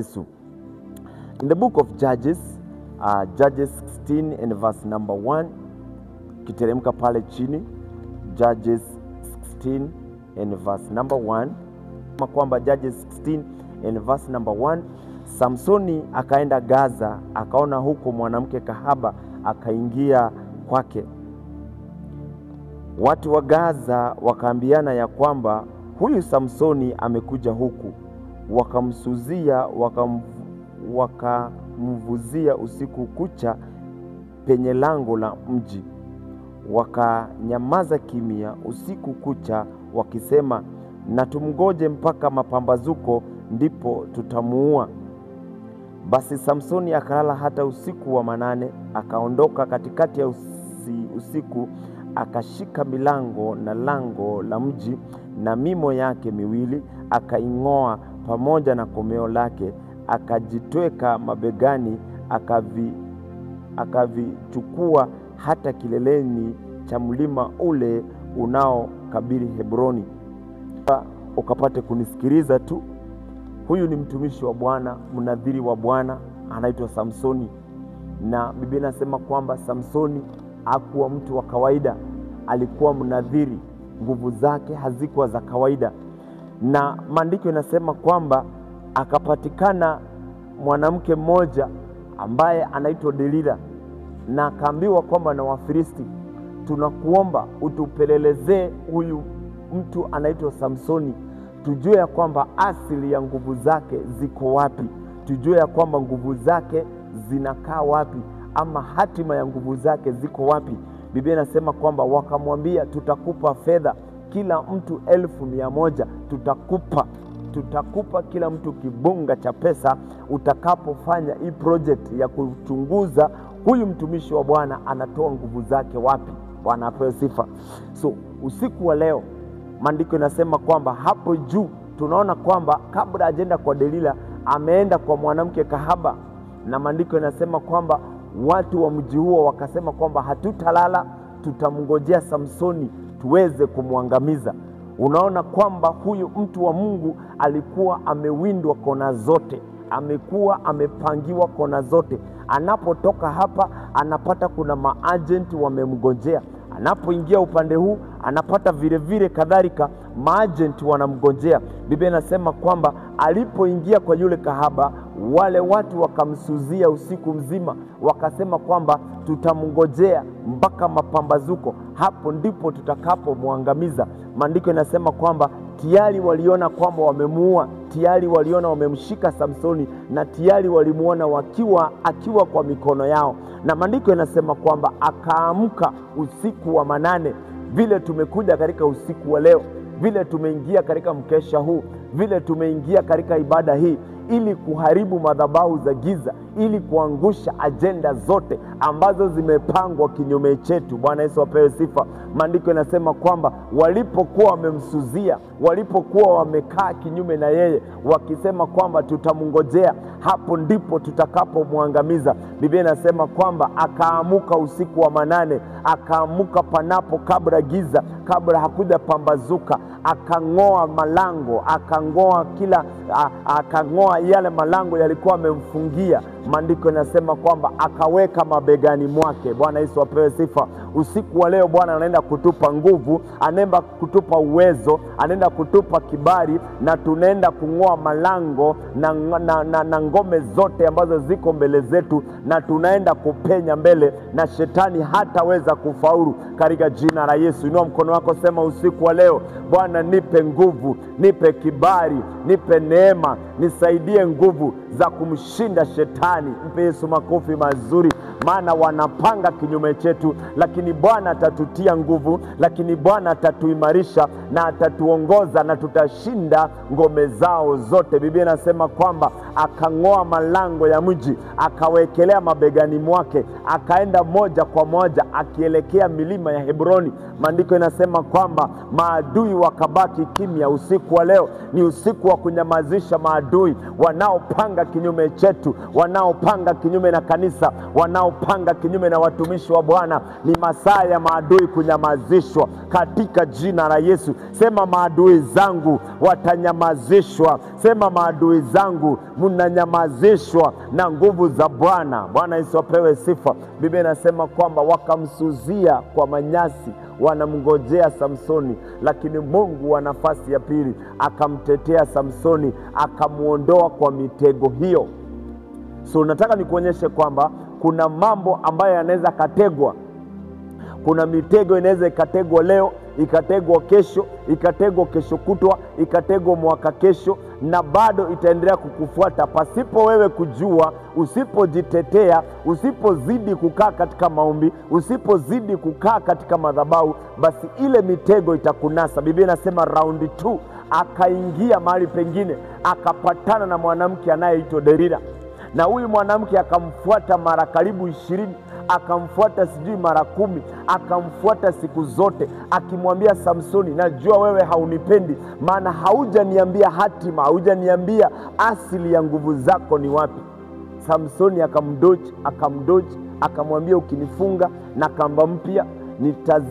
Yesu. In the book of Judges, Judges 16 and verse number 1, kiteremka pale chini, Judges 16 and verse number 1, kwamba Judges 16 and verse number 1, Samsoni akaenda Gaza, akaona huko mwanamke kahaba, akaingia kwake. Watu wa Gaza wakaambiana ya kwamba huyu Samsoni amekuja huku. Wakamsuzia, wakamvuzia usiku kucha penye lango la mji. Wakanyamaza kimya usiku kucha, wakisema, na tumgoje mpaka mapambazuko, ndipo tutamuua. Basi Samsoni akalala hata usiku wa manane, akaondoka katikati ya usiku, akashika milango na lango la mji na mimo yake miwili, akaing'oa pamoja na komeo lake, akajitweka mabegani, akavichukua hata kileleni cha mlima ule unaokabili Hebroni. Ukapate kunisikiliza tu. Huyu ni mtumishi wa Bwana, mnadhiri wa Bwana, anaitwa Samsoni. Na Biblia inasema kwamba Samsoni hakuwa mtu wa kawaida, alikuwa mnadhiri. Nguvu zake hazikuwa za kawaida. Na maandiko yanasema kwamba akapatikana mwanamke mmoja ambaye anaitwa Delila, na akaambiwa kwamba na Wafilisti, tunakuomba utupelelezee huyu mtu anaitwa Samsoni, tujue ya kwamba asili ya nguvu zake ziko wapi, tujue ya kwamba nguvu zake zinakaa wapi, ama hatima ya nguvu zake ziko wapi. Biblia inasema kwamba wakamwambia, tutakupa fedha kila mtu 1,100, tutakupa kila mtu kibunga cha pesa utakapofanya hii project ya kuchunguza huyu mtumishi wa Bwana anatoa nguvu zake wapi. Bwana apewe sifa. So usiku wa leo maandiko yanasema kwamba hapo juu tunaona kwamba kabla ajenda kwa Delila, ameenda kwa mwanamke kahaba. Na maandiko yanasema kwamba watu wa mji huo wakasema kwamba hatutalala, tutamngojea Samsoni tuweze kumwangamiza. Unaona kwamba huyu mtu wa Mungu alikuwa amewindwa kona zote, amekuwa amepangiwa kona zote. Anapotoka hapa anapata kuna maagenti wamemngojea, anapoingia upande huu anapata vile vile kadhalika maagenti wanamngojea. Biblia inasema kwamba alipoingia kwa yule kahaba, wale watu wakamsuzia usiku mzima, wakasema kwamba tutamngojea mpaka mapambazuko, hapo ndipo tutakapomwangamiza. Maandiko yanasema kwamba tayari waliona kwamba wamemuua, tayari waliona wamemshika Samsoni, na tayari walimuona akiwa kwa mikono yao. Na maandiko yanasema kwamba akaamka usiku wa manane. Vile tumekuja katika usiku wa leo, vile tumeingia katika mkesha huu, vile tumeingia katika ibada hii, ili kuharibu madhabahu za giza, ili kuangusha ajenda zote ambazo zimepangwa kinyume chetu. Bwana Yesu apewe sifa. Maandiko yanasema kwamba walipokuwa wamemsuzia, walipokuwa wamekaa kinyume na yeye, wakisema kwamba tutamngojea, hapo ndipo tutakapomwangamiza. Biblia inasema kwamba akaamuka usiku wa manane, akaamuka panapo kabla giza, kabla hakuja pambazuka, akang'oa malango, akang'oa yale malango yalikuwa amemfungia. Maandiko yanasema kwamba akaweka mabegani mwake. Bwana Yesu apewe sifa. Usiku wa leo Bwana anaenda kutupa nguvu, anaenda kutupa uwezo, anaenda kutupa kibali, na tunaenda kung'oa malango na ngome zote ambazo ziko mbele zetu, na tunaenda kupenya mbele, na shetani hataweza kufaulu katika jina la Yesu. Inua mkono wako, sema usiku wa leo, Bwana nipe nguvu, nipe kibali, nipe neema, nisaidie nguvu za kumshinda shetani. Mpe Yesu makofi mazuri, maana wanapanga kinyume chetu, lakini Bwana atatutia nguvu, lakini Bwana atatuimarisha na atatuongoza, na tutashinda ngome zao zote. Biblia inasema kwamba akang'oa malango ya mji, akawekelea mabegani mwake, akaenda moja kwa moja akielekea milima ya Hebroni. Maandiko inasema kwamba maadui wakabaki kimya. Usiku wa leo ni usiku wa kunyamazisha maadui wanaopanga kinyume chetu, wanaopanga kinyume na kanisa, wanaopanga kinyume na watumishi wa Bwana. Ni masaa ya maadui kunyamazishwa katika jina la Yesu. Sema, maadui zangu watanyamazishwa. Sema, maadui zangu mnanyamazishwa na nguvu za Bwana. Bwana Yesu apewe sifa. Biblia inasema kwamba wakamsuzia kwa manyasi, wanamngojea Samsoni, lakini Mungu wa nafasi ya pili akamtetea Samsoni, akamuondoa kwa mitego hiyo. So nataka nikuonyeshe kwamba kuna mambo ambayo yanaweza kategwa. Kuna mitego inaweza ikategwa leo, ikategwa kesho, ikategwa kesho kutwa, ikategwa mwaka kesho, na bado itaendelea kukufuata pasipo wewe kujua. Usipojitetea, usipozidi kukaa katika maombi, usipozidi kukaa katika madhabahu, basi ile mitego itakunasa. Biblia inasema round 2 akaingia mahali pengine, akapatana na mwanamke anayeitwa Delila, na huyu mwanamke akamfuata mara karibu 20, akamfuata sijui mara 10, akamfuata siku zote, akimwambia Samsoni, najua wewe haunipendi, maana haujaniambia hatima, haujaniambia asili ya nguvu zako ni wapi. Samsoni akamdoji, akamwambia, ukinifunga na kamba mpya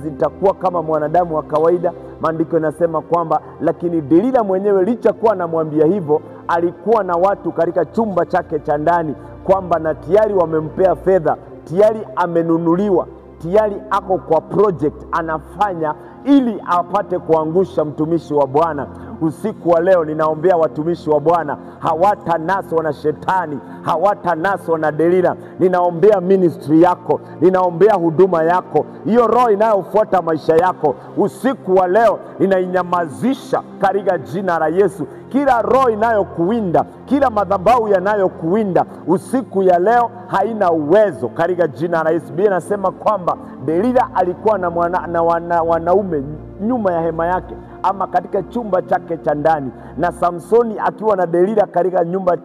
nitakuwa kama mwanadamu wa kawaida. Maandiko yanasema kwamba lakini Delila mwenyewe, licha kuwa anamwambia hivyo, alikuwa na watu katika chumba chake cha ndani, kwamba na tayari wamempea fedha, tayari amenunuliwa, tayari ako kwa project anafanya ili apate kuangusha mtumishi wa Bwana. Usiku wa leo ninaombea watumishi wa Bwana hawatanaswa na shetani, hawatanaswa na Delila. Ninaombea ministry yako, ninaombea huduma yako, hiyo roho inayofuata maisha yako. Usiku wa leo ninainyamazisha katika jina la Yesu. Kila roho inayokuwinda, kila madhabahu yanayokuwinda usiku ya leo haina uwezo katika jina la Yesu. Biblia inasema kwamba Delila alikuwa na wanaume nyuma ya hema yake, ama katika chumba chake cha ndani, na Samsoni akiwa na Delila katika nyumba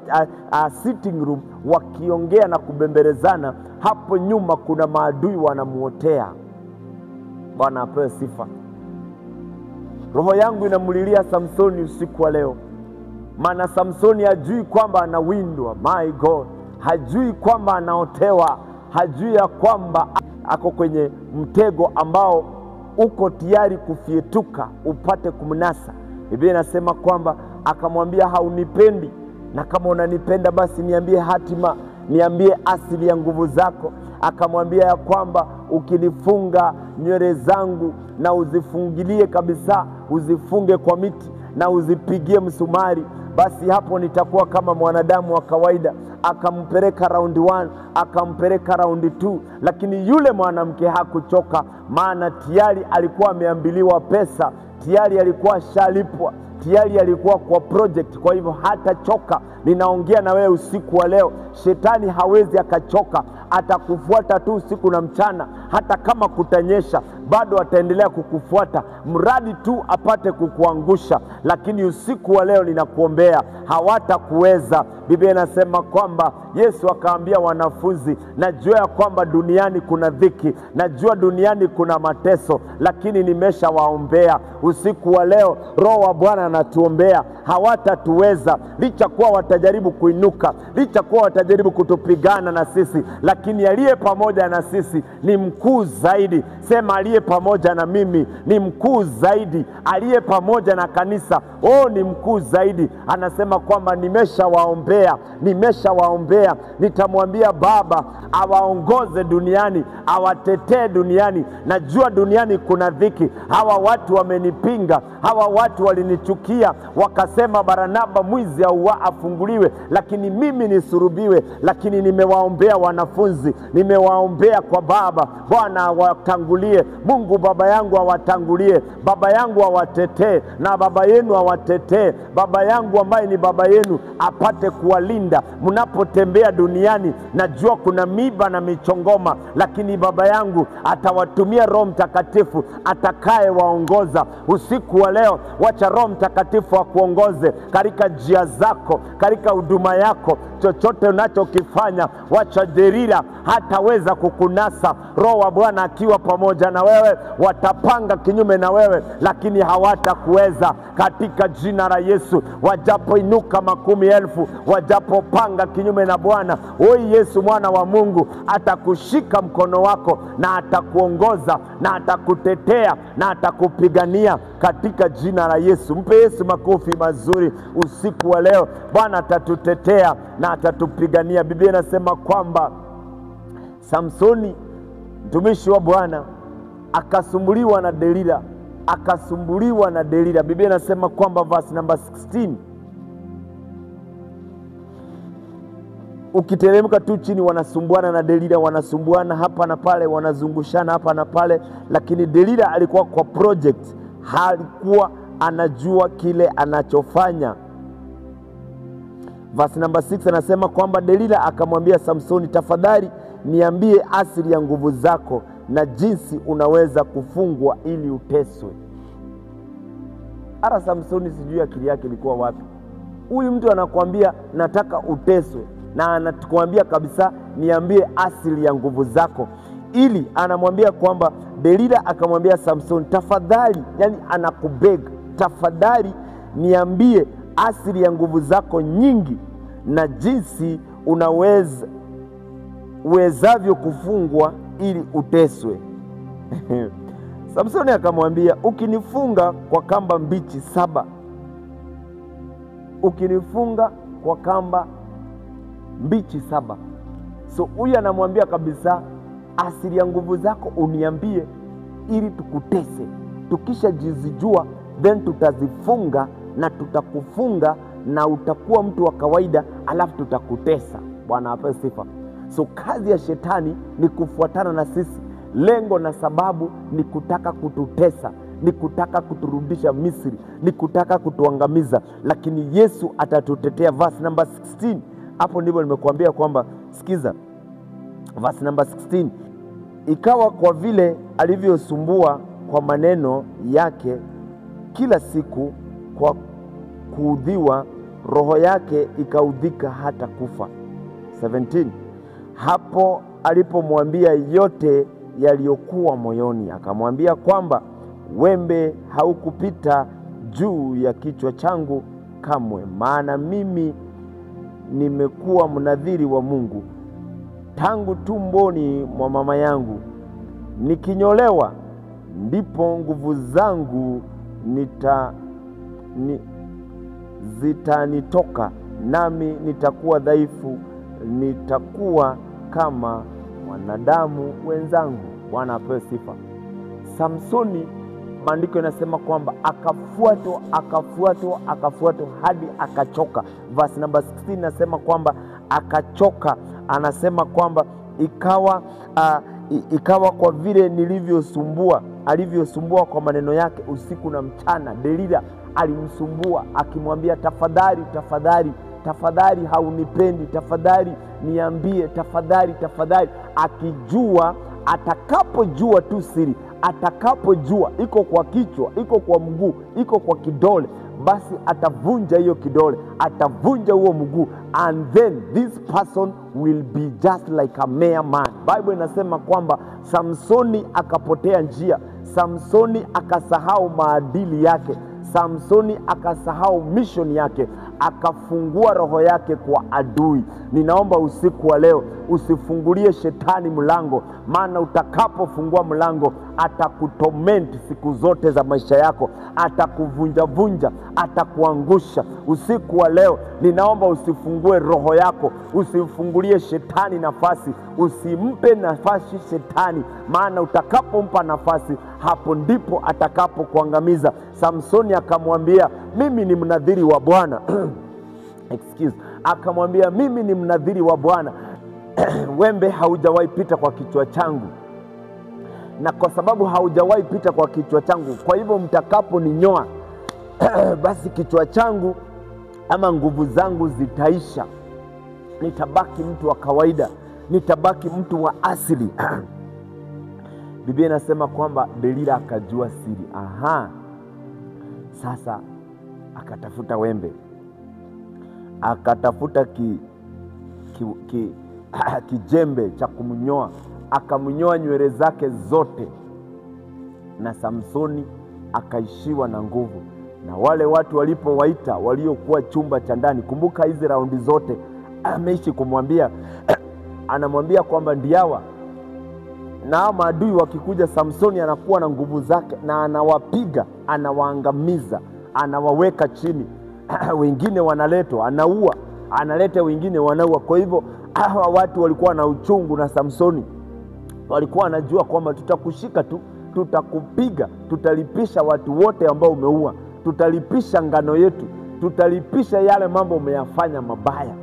sitting room, wakiongea na kubembelezana. Hapo nyuma kuna maadui wanamuotea. Bwana apewe sifa. Roho yangu inamlilia Samsoni usiku wa leo, maana Samsoni hajui kwamba anawindwa. My God, hajui kwamba anaotewa, hajui ya kwamba ako kwenye mtego ambao uko tayari kufietuka upate kumnasa. Biblia inasema kwamba akamwambia, haunipendi, na kama unanipenda basi niambie hatima, niambie asili ya nguvu zako. Akamwambia ya kwamba ukinifunga nywele zangu na uzifungilie kabisa, uzifunge kwa miti na uzipigie msumari, basi hapo nitakuwa kama mwanadamu wa kawaida. Akampeleka round 1, akampeleka round 2, lakini yule mwanamke hakuchoka, maana tayari alikuwa ameambiliwa pesa, tayari alikuwa shalipwa, tayari alikuwa kwa project. Kwa hivyo hatachoka. Ninaongea na wewe usiku wa leo, shetani hawezi akachoka, atakufuata tu usiku na mchana. Hata kama kutanyesha, bado ataendelea kukufuata, mradi tu apate kukuangusha. Lakini usiku wa leo ninakuombea, hawatakuweza. Biblia inasema kwamba Yesu akaambia wanafunzi, najua ya kwamba duniani kuna dhiki, najua duniani kuna mateso, lakini nimeshawaombea. Usiku wa leo Roho wa Bwana anatuombea, hawatatuweza. Licha kuwa watajaribu kuinuka, licha kuwa watajaribu kutupigana na sisi, lakini aliye pamoja na sisi ni mkuu zaidi. Sema, aliye pamoja na mimi ni mkuu zaidi. Aliye pamoja na kanisa, ni mkuu zaidi. Anasema kwamba nimeshawaombea. Nitamwambia Baba awaongoze duniani, awatetee duniani. Najua duniani kuna dhiki. Hawa watu wamenipinga, hawa watu walinichukia, wakasema Barnaba mwizi afunguliwe, lakini mimi nisurubiwe. Lakini nimewaombea wanafunzi, nimewaombea kwa Baba. Bwana awatangulie, Mungu Baba yangu awatangulie, Baba yangu awatetee, na Baba yenu awatetee. Baba yangu ambaye ni Baba yenu apate kuwalinda mnapotembea duniani. Najua kuna miba na michongoma, lakini Baba yangu atawatumia Roho Mtakatifu atakaye waongoza. Usiku wa leo wacha Roho Mtakatifu akuongoze katika njia zako, katika huduma yako. chochote unachokifanya, wacha Delila hataweza kukunasa. Roho wa Bwana akiwa pamoja na wewe, watapanga kinyume na wewe, lakini hawatakuweza katika jina la Yesu. Wajapoinuka 10,000, wajapopanga kinyume na Bwana, Yesu mwana wa Mungu atakushika mkono wako na atakuongoza na atakutetea na atakupigania katika jina la Yesu. Mpe Yesu makofi mazuri usiku wa leo. Bwana atatutetea na atatupigania. Biblia inasema kwamba Samsoni mtumishi wa Bwana akasumbuliwa na Delila. Biblia inasema kwamba verse number 16, ukiteremka tu chini, wanasumbuana na Delila, wanasumbuana hapa na pale, wanazungushana hapa na pale, lakini Delila alikuwa kwa project, halikuwa anajua kile anachofanya. Verse number 6 anasema kwamba Delila akamwambia Samsoni, tafadhali niambie asili ya nguvu zako na jinsi unaweza kufungwa ili uteswe. Ara Samsoni sijui akili yake ilikuwa wapi. Huyu mtu anakuambia nataka uteswe, na anakuambia kabisa niambie asili ya nguvu zako, ili anamwambia kwamba Delila akamwambia Samsoni, tafadhali, yani anakubega, tafadhali niambie asili ya nguvu zako nyingi na jinsi uwezavyo kufungwa ili uteswe. Samsoni akamwambia, ukinifunga kwa kamba mbichi 7, ukinifunga kwa kamba mbichi 7. So huyu anamwambia kabisa, asili ya nguvu zako uniambie ili tukutese. Tukisha jizijua, then tutazifunga na tutakufunga na utakuwa mtu wa kawaida, alafu tutakutesa. Bwana apewe sifa. So kazi ya shetani ni kufuatana na sisi. Lengo na sababu ni kutaka kututesa, ni kutaka kuturudisha Misri, ni kutaka kutuangamiza, lakini Yesu atatutetea. Verse number 16, hapo ndipo nimekuambia kwamba, sikiza verse number 16, ikawa kwa vile alivyosumbua kwa maneno yake kila siku kwa kuudhiwa, roho yake ikaudhika hata kufa. 17, hapo alipomwambia yote yaliyokuwa moyoni, akamwambia kwamba wembe haukupita juu ya kichwa changu kamwe, maana mimi nimekuwa mnadhiri wa Mungu tangu tumboni mwa mama yangu. Nikinyolewa ndipo nguvu zangu zitanitoka, nami nitakuwa dhaifu, nitakuwa kama wanadamu wenzangu. Bwana apewe sifa. Samsoni, maandiko yanasema kwamba akafuatwa hadi akachoka. Verse number 16 nasema kwamba akachoka. Anasema kwamba ikawa kwa vile alivyosumbua kwa maneno yake usiku na mchana. Delila alimsumbua akimwambia, tafadhali haunipendi, tafadhali niambie, tafadhali, akijua atakapojua tu siri, atakapojua iko kwa kichwa, iko kwa mguu, iko kwa kidole, basi atavunja hiyo kidole, atavunja huo mguu, and then this person will be just like a mere man. Bible inasema kwamba Samsoni akapotea njia, Samsoni akasahau maadili yake, Samsoni akasahau mission yake, akafungua roho yake kwa adui. Ninaomba usiku wa leo usifungulie shetani mlango, maana utakapofungua mlango atakutorment siku zote za maisha yako, atakuvunja, atakuangusha. Usiku wa leo ninaomba usifungue roho yako, usifungulie shetani nafasi, usimpe nafasi shetani, maana utakapompa nafasi, hapo ndipo atakapokuangamiza. Samsoni akamwambia, mimi ni mnadhiri wa Bwana. Akamwambia, mimi ni mnadhiri wa Bwana. Wembe haujawahi pita kwa kichwa changu, na kwa sababu haujawahi pita kwa kichwa changu, kwa hivyo mtakaponinyoa basi kichwa changu ama nguvu zangu zitaisha, nitabaki mtu wa kawaida, nitabaki mtu wa asili. Biblia inasema kwamba Delila akajua siri. Sasa akatafuta wembe, akatafuta kijembe cha kumnyoa, akamnyoa nywele zake zote, na Samsoni akaishiwa na nguvu. Na wale watu walipowaita waliokuwa chumba cha ndani, kumbuka hizi raundi zote ameishi kumwambia anamwambia kwamba ndiawa, na maadui wakikuja, Samsoni anakuwa na nguvu zake na anawapiga, anawaangamiza, anawaweka chini. Wengine wanaletwa, anaua, analeta wengine wanaua. Kwa hivyo hawa watu walikuwa na uchungu na Samsoni, walikuwa wanajua kwamba tutakushika tu, tutakupiga, tutalipisha watu wote ambao umeua, tutalipisha ngano yetu, tutalipisha yale mambo umeyafanya mabaya.